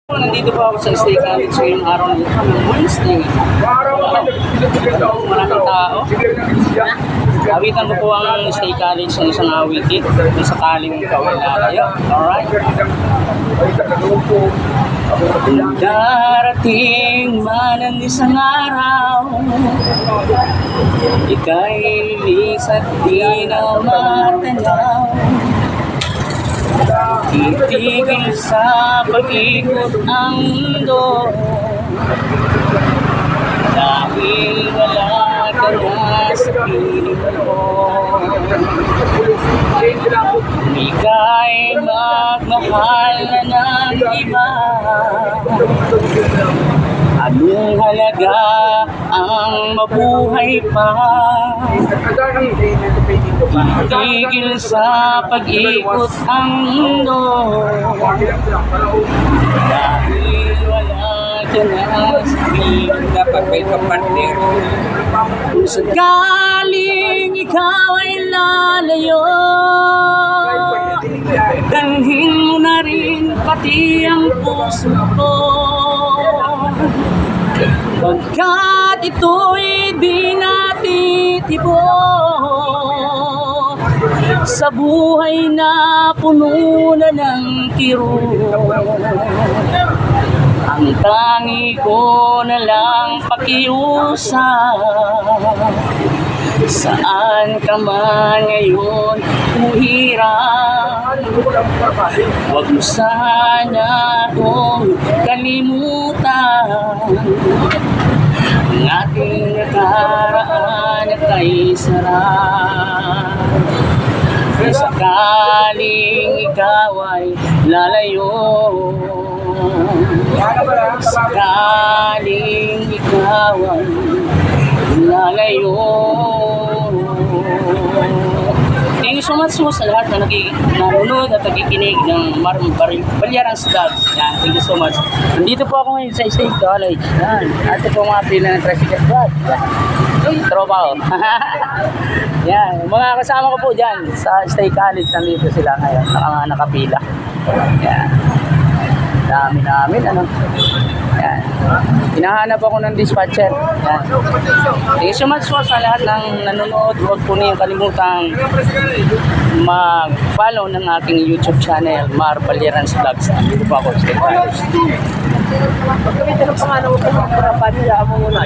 Nandito po ako sa Stay College ngayong araw na ito ng Wednesday. Maraming tao. Awitan ko po ang Stay College ng isang awitin kung sakaling kawala kayo. Alright? Darating man ang isang araw, ika'y lilis at di na matanaw. Titigil sa pag-ikot ang mundo dahil wala ka na sa piling mo. Ika'y magmahal na ng iba, anong halaga ang mabuhay pa? Tigil sa pag-ikot ang mundo dahil wala ka na sa piling. Dapat may kapartner. Kung sakaling ikaw ay lalayo, dalhin mo na rin pati ang puso ko, pagkat ito'y di natitibo sa buhay na puno na ng kirot. Ang tangi ko na lang pakiusap, saan ka man ngayon umihirap, huwag mo sana akong kalimutan. Ang ating nakaraan at ay sarap. Kung sakaling ikaw ay lalayo, sakaling ikaw ay lalayo. Thank you so much po sa lahat na nanonood at nakikinig ng Balyarans Vlogs. Yan, thank you so much. Nandito po ako ngayon sa State College. Yan, ito po mga pila ng tricycle vlog. Tropa ko. Yan, mga kasama ko po dyan sa State College. Nandito sila ngayon, nakapila. Yan. Dami namin, ano. Yan. Hinahanap ako ng dispatcher. Yan. Thank you so much po sa lahat ng nanonood. Huwag po niyong kalimutang mag-follow ng aking YouTube channel, Balyarans Vlogs. Dito po ako sa State College. Pagkakita ng pangalan ko, para pa nila mo muna.